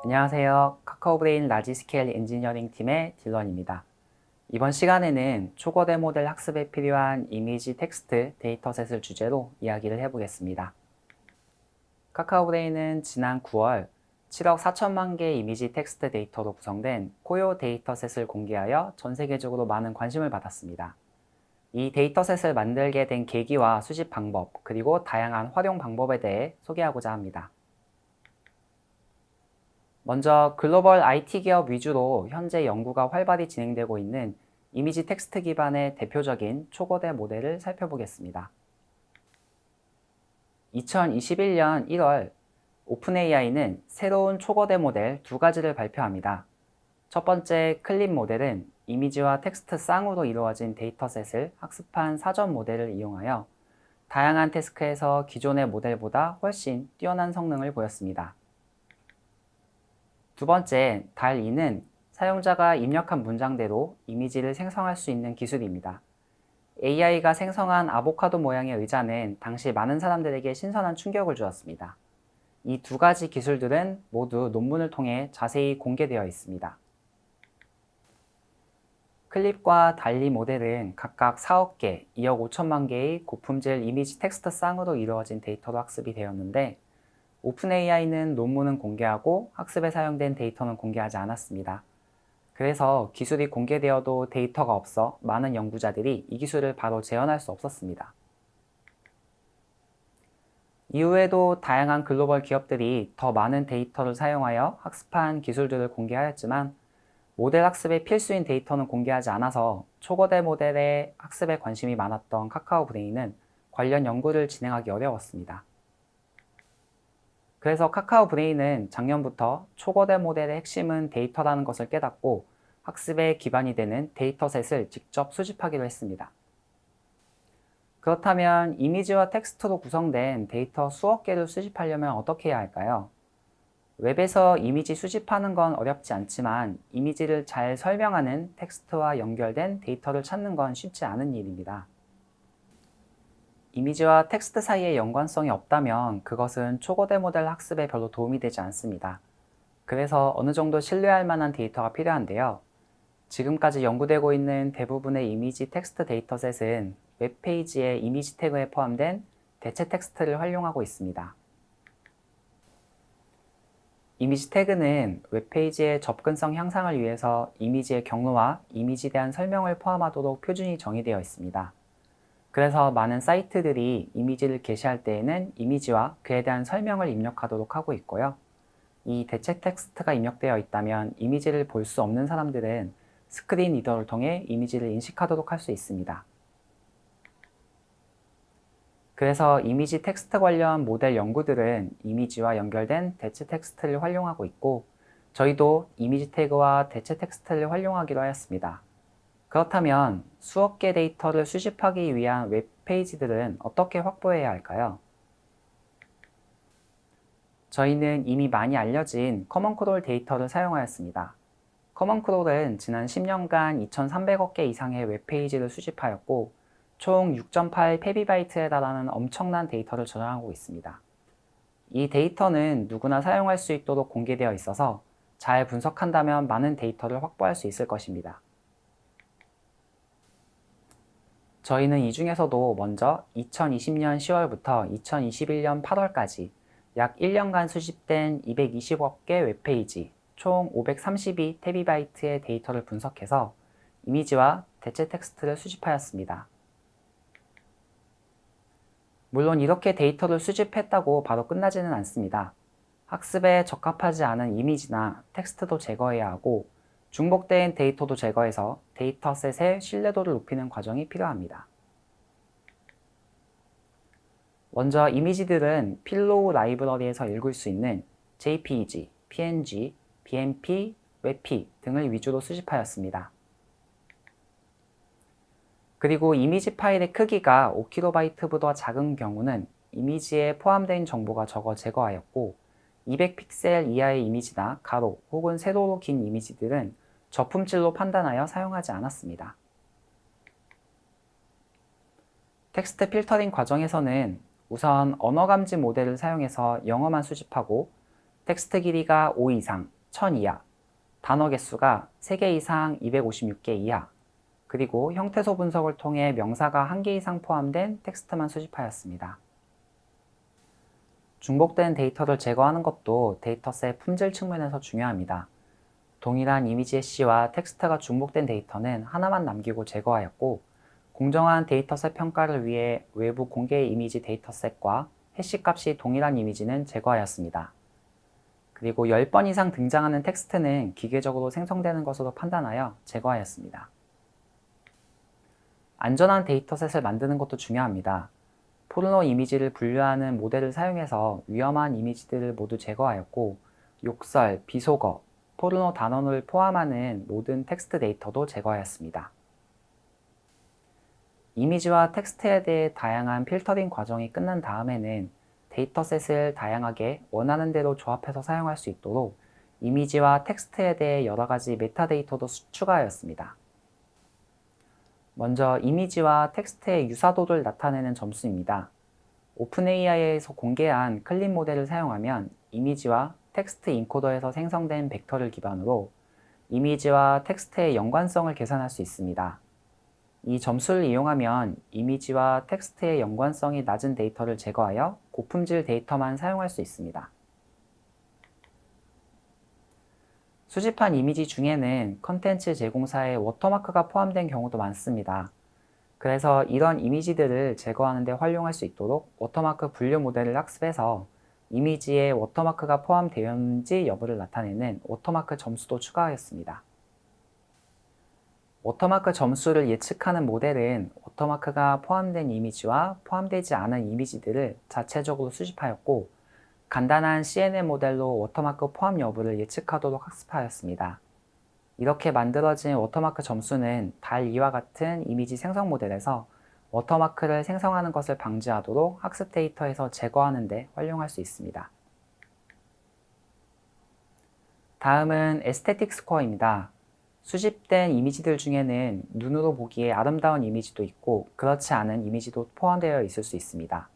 안녕하세요. 카카오브레인 라지스케일 엔지니어링 팀의 딜런입니다. 이번 시간에는 초거대 모델 학습에 필요한 이미지 텍스트 데이터셋을 주제로 이야기를 해보겠습니다. 카카오브레인은 지난 9월 7억 4천만 개의 이미지 텍스트 데이터로 구성된 코요 데이터셋을 공개하여 전 세계적으로 많은 관심을 받았습니다. 이 데이터셋을 만들게 된 계기와 수집 방법, 그리고 다양한 활용 방법에 대해 소개하고자 합니다. 먼저 글로벌 IT 기업 위주로 현재 연구가 활발히 진행되고 있는 이미지 텍스트 기반의 대표적인 초거대 모델을 살펴보겠습니다. 2021년 1월 오픈AI는 새로운 초거대 모델 두 가지를 발표합니다. 첫 번째 클립 모델은 이미지와 텍스트 쌍으로 이루어진 데이터셋을 학습한 사전 모델을 이용하여 다양한 태스크에서 기존의 모델보다 훨씬 뛰어난 성능을 보였습니다. 두 번째, 달2는 사용자가 입력한 문장대로 이미지를 생성할 수 있는 기술입니다. AI가 생성한 아보카도 모양의 의자는 당시 많은 사람들에게 신선한 충격을 주었습니다. 이 두 가지 기술들은 모두 논문을 통해 자세히 공개되어 있습니다. 클립과 달리 모델은 각각 4억 개, 2억 5천만 개의 고품질 이미지 텍스트 쌍으로 이루어진 데이터로 학습이 되었는데 오픈AI는 논문은 공개하고 학습에 사용된 데이터는 공개하지 않았습니다. 그래서 기술이 공개되어도 데이터가 없어 많은 연구자들이 이 기술을 바로 재현할 수 없었습니다. 이후에도 다양한 글로벌 기업들이 더 많은 데이터를 사용하여 학습한 기술들을 공개하였지만 모델 학습의 필수인 데이터는 공개하지 않아서 초거대 모델의 학습에 관심이 많았던 카카오브레인은 관련 연구를 진행하기 어려웠습니다. 그래서 카카오브레인은 작년부터 초거대 모델의 핵심은 데이터라는 것을 깨닫고 학습에 기반이 되는 데이터셋을 직접 수집하기로 했습니다. 그렇다면 이미지와 텍스트로 구성된 데이터 수억 개를 수집하려면 어떻게 해야 할까요? 웹에서 이미지 수집하는 건 어렵지 않지만 이미지를 잘 설명하는 텍스트와 연결된 데이터를 찾는 건 쉽지 않은 일입니다. 이미지와 텍스트 사이에 연관성이 없다면 그것은 초거대 모델 학습에 별로 도움이 되지 않습니다. 그래서 어느 정도 신뢰할 만한 데이터가 필요한데요. 지금까지 연구되고 있는 대부분의 이미지 텍스트 데이터셋은 웹페이지의 이미지 태그에 포함된 대체 텍스트를 활용하고 있습니다. 이미지 태그는 웹페이지의 접근성 향상을 위해서 이미지의 경로와 이미지에 대한 설명을 포함하도록 표준이 정의되어 있습니다. 그래서 많은 사이트들이 이미지를 게시할 때에는 이미지와 그에 대한 설명을 입력하도록 하고 있고요. 이 대체 텍스트가 입력되어 있다면 이미지를 볼 수 없는 사람들은 스크린 리더를 통해 이미지를 인식하도록 할 수 있습니다. 그래서 이미지 텍스트 관련 모델 연구들은 이미지와 연결된 대체 텍스트를 활용하고 있고 저희도 이미지 태그와 대체 텍스트를 활용하기로 하였습니다. 그렇다면 수억 개 데이터를 수집하기 위한 웹페이지들은 어떻게 확보해야 할까요? 저희는 이미 많이 알려진 커먼 크롤 데이터를 사용하였습니다. 커먼 크롤은 지난 10년간 2,300억 개 이상의 웹페이지를 수집하였고 총 6.8 페비바이트에 달하는 엄청난 데이터를 저장하고 있습니다. 이 데이터는 누구나 사용할 수 있도록 공개되어 있어서 잘 분석한다면 많은 데이터를 확보할 수 있을 것입니다. 저희는 이 중에서도 먼저 2020년 10월부터 2021년 8월까지 약 1년간 수집된 220억 개 웹페이지, 총 532 테비바이트의 데이터를 분석해서 이미지와 대체 텍스트를 수집하였습니다. 물론 이렇게 데이터를 수집했다고 바로 끝나지는 않습니다. 학습에 적합하지 않은 이미지나 텍스트도 제거해야 하고 중복된 데이터도 제거해서 데이터셋의 신뢰도를 높이는 과정이 필요합니다. 먼저 이미지들은 필로우 라이브러리에서 읽을 수 있는 JPEG, PNG, BMP, WebP 등을 위주로 수집하였습니다. 그리고 이미지 파일의 크기가 5KB보다 작은 경우는 이미지에 포함된 정보가 적어 제거하였고 200픽셀 이하의 이미지나 가로 혹은 세로로 긴 이미지들은 저품질로 판단하여 사용하지 않았습니다. 텍스트 필터링 과정에서는 우선 언어감지 모델을 사용해서 영어만 수집하고 텍스트 길이가 5 이상, 1000 이하, 단어 개수가 3개 이상 256개 이하, 그리고 형태소 분석을 통해 명사가 1개 이상 포함된 텍스트만 수집하였습니다. 중복된 데이터를 제거하는 것도 데이터셋 품질 측면에서 중요합니다. 동일한 이미지 해시와 텍스트가 중복된 데이터는 하나만 남기고 제거하였고, 공정한 데이터셋 평가를 위해 외부 공개 이미지 데이터셋과 해시 값이 동일한 이미지는 제거하였습니다. 그리고 10번 이상 등장하는 텍스트는 기계적으로 생성되는 것으로 판단하여 제거하였습니다. 안전한 데이터셋을 만드는 것도 중요합니다. 포르노 이미지를 분류하는 모델을 사용해서 위험한 이미지들을 모두 제거하였고, 욕설, 비속어, 포르노 단어를 포함하는 모든 텍스트 데이터도 제거하였습니다. 이미지와 텍스트에 대해 다양한 필터링 과정이 끝난 다음에는 데이터셋을 다양하게 원하는 대로 조합해서 사용할 수 있도록 이미지와 텍스트에 대해 여러 가지 메타데이터도 추가하였습니다. 먼저 이미지와 텍스트의 유사도를 나타내는 점수입니다. 오픈AI에서 공개한 클립 모델을 사용하면 이미지와 텍스트 인코더에서 생성된 벡터를 기반으로 이미지와 텍스트의 연관성을 계산할 수 있습니다. 이 점수를 이용하면 이미지와 텍스트의 연관성이 낮은 데이터를 제거하여 고품질 데이터만 사용할 수 있습니다. 수집한 이미지 중에는 컨텐츠 제공사의 워터마크가 포함된 경우도 많습니다. 그래서 이런 이미지들을 제거하는 데 활용할 수 있도록 워터마크 분류 모델을 학습해서 이미지에 워터마크가 포함되었는지 여부를 나타내는 워터마크 점수도 추가하였습니다. 워터마크 점수를 예측하는 모델은 워터마크가 포함된 이미지와 포함되지 않은 이미지들을 자체적으로 수집하였고, 간단한 CNN 모델로 워터마크 포함 여부를 예측하도록 학습하였습니다. 이렇게 만들어진 워터마크 점수는 달2와 같은 이미지 생성 모델에서 워터마크를 생성하는 것을 방지하도록 학습 데이터에서 제거하는 데 활용할 수 있습니다. 다음은 에스테틱 스코어입니다. 수집된 이미지들 중에는 눈으로 보기에 아름다운 이미지도 있고 그렇지 않은 이미지도 포함되어 있을 수 있습니다.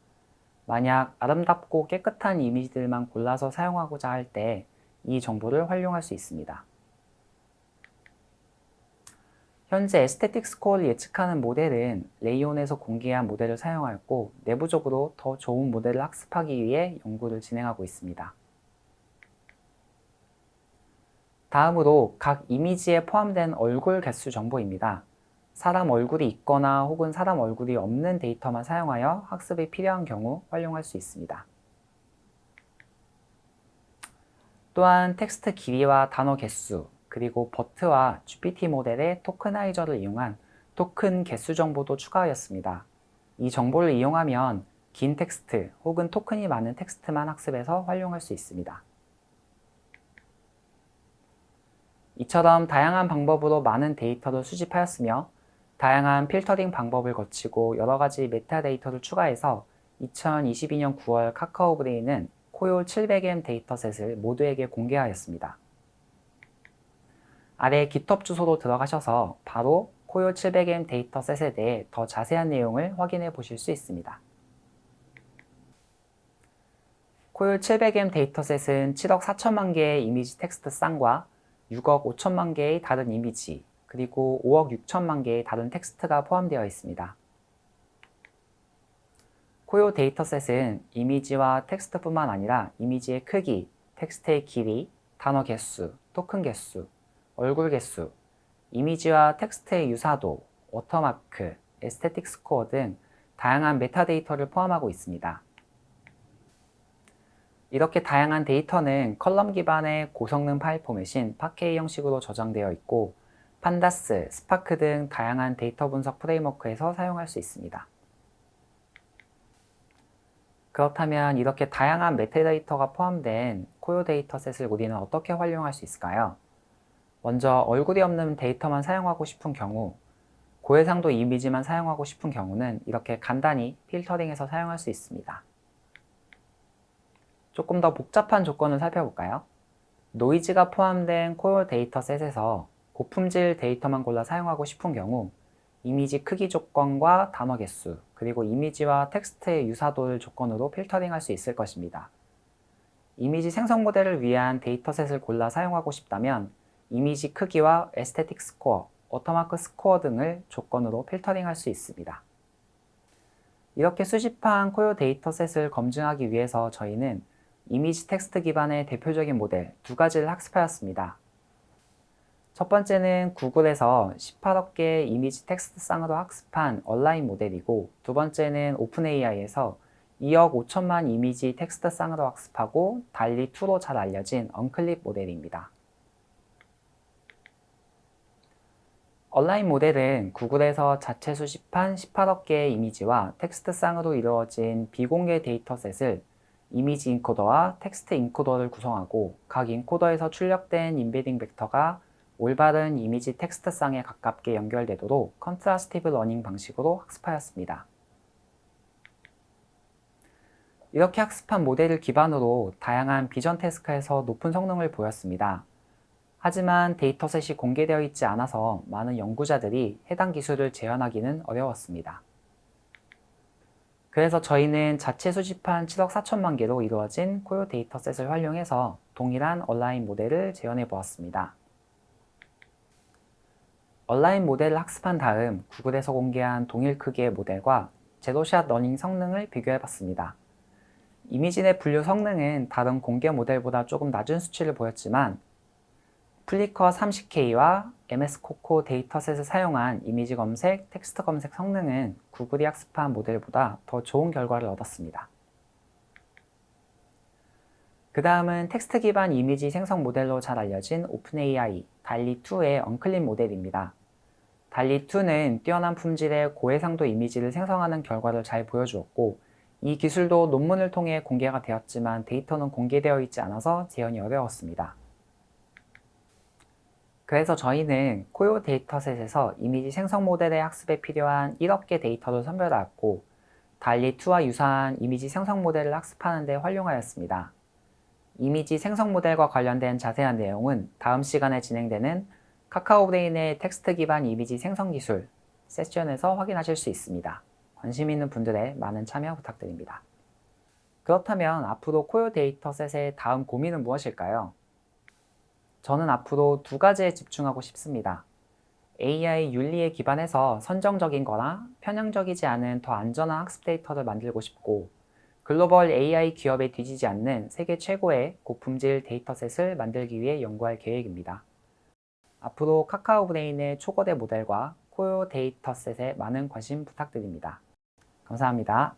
만약 아름답고 깨끗한 이미지들만 골라서 사용하고자 할 때 이 정보를 활용할 수 있습니다. 현재 에스테틱 스코어를 예측하는 모델은 레이온에서 공개한 모델을 사용하였고, 내부적으로 더 좋은 모델을 학습하기 위해 연구를 진행하고 있습니다. 다음으로 각 이미지에 포함된 얼굴 개수 정보입니다. 사람 얼굴이 있거나 혹은 사람 얼굴이 없는 데이터만 사용하여 학습이 필요한 경우 활용할 수 있습니다. 또한 텍스트 길이와 단어 개수, 그리고 버트와 GPT 모델의 토크나이저를 이용한 토큰 개수 정보도 추가하였습니다. 이 정보를 이용하면 긴 텍스트 혹은 토큰이 많은 텍스트만 학습해서 활용할 수 있습니다. 이처럼 다양한 방법으로 많은 데이터를 수집하였으며 다양한 필터링 방법을 거치고 여러 가지 메타데이터를 추가해서 2022년 9월 카카오 브레인은 코요 700M 데이터셋을 모두에게 공개하였습니다. 아래 GitHub 주소로 들어가셔서 바로 코요 700M 데이터셋에 대해 더 자세한 내용을 확인해 보실 수 있습니다. 코요 700M 데이터셋은 7억 4천만 개의 이미지 텍스트 쌍과 6억 5천만 개의 다른 이미지, 그리고 5억 6천만 개의 다른 텍스트가 포함되어 있습니다. 코요 데이터셋은 이미지와 텍스트뿐만 아니라 이미지의 크기, 텍스트의 길이, 단어 개수, 토큰 개수, 얼굴 개수, 이미지와 텍스트의 유사도, 워터마크, 에스테틱 스코어 등 다양한 메타데이터를 포함하고 있습니다. 이렇게 다양한 데이터는 컬럼 기반의 고성능 파일 포맷인 파케이 형식으로 저장되어 있고 판다스, 스파크 등 다양한 데이터 분석 프레임워크에서 사용할 수 있습니다. 그렇다면 이렇게 다양한 메타데이터가 포함된 코요 데이터셋을 우리는 어떻게 활용할 수 있을까요? 먼저 얼굴이 없는 데이터만 사용하고 싶은 경우, 고해상도 이미지만 사용하고 싶은 경우는 이렇게 간단히 필터링해서 사용할 수 있습니다. 조금 더 복잡한 조건을 살펴볼까요? 노이즈가 포함된 코요 데이터셋에서 고품질 데이터만 골라 사용하고 싶은 경우 이미지 크기 조건과 단어 개수, 그리고 이미지와 텍스트의 유사도를 조건으로 필터링할 수 있을 것입니다. 이미지 생성 모델을 위한 데이터셋을 골라 사용하고 싶다면 이미지 크기와 에스테틱 스코어, 워터마크 스코어 등을 조건으로 필터링할 수 있습니다. 이렇게 수집한 코요 데이터셋을 검증하기 위해서 저희는 이미지 텍스트 기반의 대표적인 모델 두 가지를 학습하였습니다. 첫 번째는 구글에서 18억 개의 이미지 텍스트 쌍으로 학습한 얼라인 모델이고, 두 번째는 오픈AI에서 2억 5천만 이미지 텍스트 쌍으로 학습하고 달리2로 잘 알려진 언클립 모델입니다. 얼라인 모델은 구글에서 자체 수집한 18억 개의 이미지와 텍스트 쌍으로 이루어진 비공개 데이터셋을 이미지 인코더와 텍스트 인코더를 구성하고, 각 인코더에서 출력된 임베딩 벡터가 올바른 이미지 텍스트 쌍에 가깝게 연결되도록 컨트라스티브 러닝 방식으로 학습하였습니다. 이렇게 학습한 모델을 기반으로 다양한 비전 태스크에서 높은 성능을 보였습니다. 하지만 데이터셋이 공개되어 있지 않아서 많은 연구자들이 해당 기술을 재현하기는 어려웠습니다. 그래서 저희는 자체 수집한 7억 4천만 개로 이루어진 코요 데이터셋을 활용해서 동일한 얼라인 모델을 재현해 보았습니다. 얼라인 모델을 학습한 다음 구글에서 공개한 동일 크기의 모델과 제로샷 러닝 성능을 비교해 봤습니다. 이미지 내 분류 성능은 다른 공개 모델보다 조금 낮은 수치를 보였지만 플리커 30K와 MS코코 데이터셋을 사용한 이미지 검색, 텍스트 검색 성능은 구글이 학습한 모델보다 더 좋은 결과를 얻었습니다. 그 다음은 텍스트 기반 이미지 생성 모델로 잘 알려진 오픈AI 달리2의 언클립 모델입니다. 달리2는 뛰어난 품질의 고해상도 이미지를 생성하는 결과를 잘 보여주었고, 이 기술도 논문을 통해 공개가 되었지만 데이터는 공개되어 있지 않아서 재현이 어려웠습니다. 그래서 저희는 코요 데이터셋에서 이미지 생성 모델의 학습에 필요한 1억 개 데이터를 선별하였고, 달리2와 유사한 이미지 생성 모델을 학습하는 데 활용하였습니다. 이미지 생성 모델과 관련된 자세한 내용은 다음 시간에 진행되는 카카오브레인의 텍스트 기반 이미지 생성 기술 세션에서 확인하실 수 있습니다. 관심 있는 분들의 많은 참여 부탁드립니다. 그렇다면 앞으로 코요 데이터셋의 다음 고민은 무엇일까요? 저는 앞으로 두 가지에 집중하고 싶습니다. AI 윤리에 기반해서 선정적인 거나 편향적이지 않은 더 안전한 학습 데이터를 만들고 싶고, 글로벌 AI 기업에 뒤지지 않는 세계 최고의 고품질 데이터셋을 만들기 위해 연구할 계획입니다. 앞으로 카카오브레인의 초거대 모델과 코요 데이터셋에 많은 관심 부탁드립니다. 감사합니다.